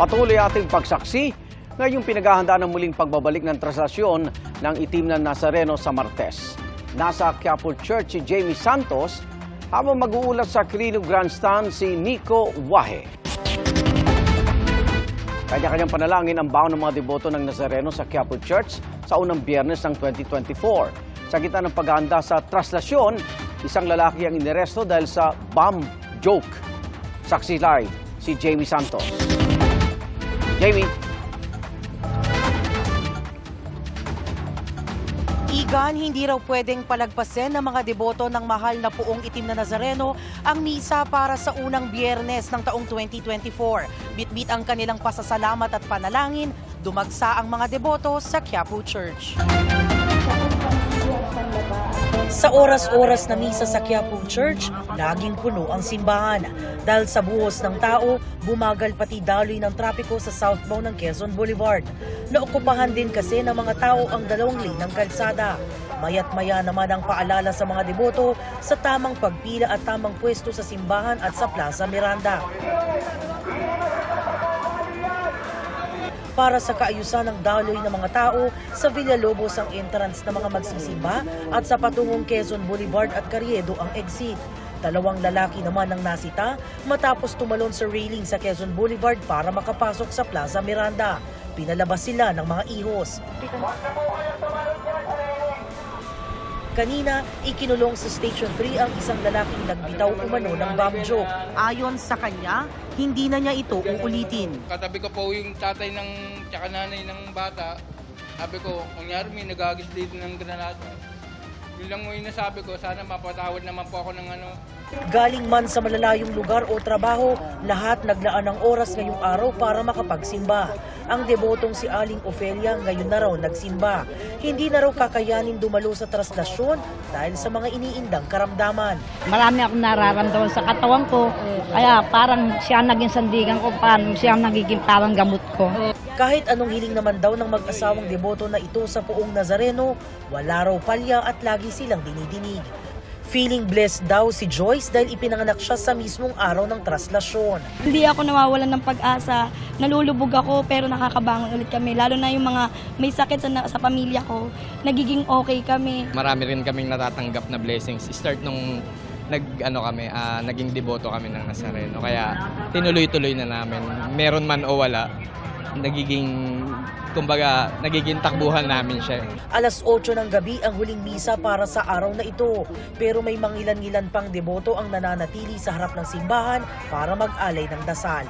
Patuloy ating pagsaksi ngayong pinaghahanda ng muling pagbabalik ng traslasyon ng itim na Nazareno sa Martes. Nasa Quiapo Church si Jamie Santos habang mag-uulat sa Quirino Grandstand si Nico Wahe. Kanya-kanyang panalangin ang baon ng mga deboto ng Nazareno sa Quiapo Church sa unang Biyernes ng 2024. Sa gitna ng paghahanda sa traslasyon, isang lalaki ang iniresto dahil sa bomb joke. Saksi live si Jamie Santos. Jamie. Igan, hindi raw pwedeng palagpasin ng mga deboto ng mahal na puong itim na Nazareno ang misa para sa unang Biyernes ng taong 2024. Bitbit ang kanilang pasasalamat at panalangin, dumagsa ang mga deboto sa Quiapo Church. Sa oras-oras na misa sa Quiapo Church, laging puno ang simbahan. Dahil sa buhos ng tao, bumagal pati daloy ng trapiko sa southbound ng Quezon Boulevard. Naokupahan din kasi ng mga tao ang 2 lane ng kalsada. Mayat-maya naman ang paalala sa mga deboto sa tamang pagpila at tamang pwesto sa simbahan at sa Plaza Miranda. Para sa kaayusan ng daloy ng mga tao, sa Villalobos ang entrance ng mga magsisimba at sa patungong Quezon Boulevard at Carriedo ang exit. 2 lalaki naman ang nasita matapos tumalon sa railing sa Quezon Boulevard para makapasok sa Plaza Miranda. Pinalabas sila ng mga ihos. Kanina, ikinulong sa Station 3 ang isang lalaking nagbitaw umano ng bomb joke. Ayon sa kanya, hindi na niya ito uulitin. Katabi ko po yung tatay ng tsaka nanay ng bata. Sabi ko, kunyari may nagagis dito ng granada. Yun lang mo yung nasabi ko, sana mapatawad naman po ako ng ano. Galing man sa malalayong lugar o trabaho, lahat naglaan ng oras ngayong araw para makapagsimba. Ang debotong si Aling Ofelia ngayon na raw nagsimba. Hindi na raw kakayanin dumalo sa traslasyon dahil sa mga iniindang karamdaman. Marami akong nararamdaman sa katawan ko, kaya parang siya naging sandigan ko, parang siya nagiging parang gamot ko. Kahit anong hiling naman daw ng mag-asawang deboto na ito sa puong Nazareno, wala raw palya at lagi silang dinidinig. Feeling blessed daw si Joyce dahil ipinanganak siya sa mismong araw ng traslasyon. Hindi ako nawawalan ng pag-asa, nalulubog ako pero nakakabangon ulit kami. Lalo na yung mga may sakit sa pamilya ko, nagiging okay kami. Marami rin kaming natatanggap na blessings. Start nung naging deboto kami ng Nazareno. Kaya tinuloy-tuloy na namin. Meron man o wala, nagiging takbuhan namin siya. Alas 8 ng gabi ang huling misa para sa araw na ito. Pero may mangilan-ngilan pang deboto ang nananatili sa harap ng simbahan para mag-alay ng dasal.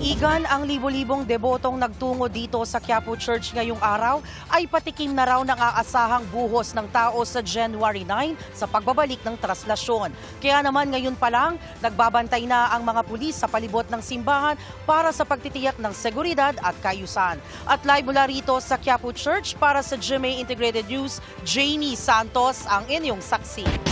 Igan, ang libo-libong debotong nagtungo dito sa Quiapo Church ngayong araw ay patikim na raw ng aasahang buhos ng tao sa January 9 sa pagbabalik ng traslasyon. Kaya naman ngayon pa lang, nagbabantay na ang mga pulis sa palibot ng simbahan para sa pagtitiyak ng seguridad at kaayusan. At live mula rito sa Quiapo Church para sa GMA Integrated News, Jamie Santos ang inyong saksi.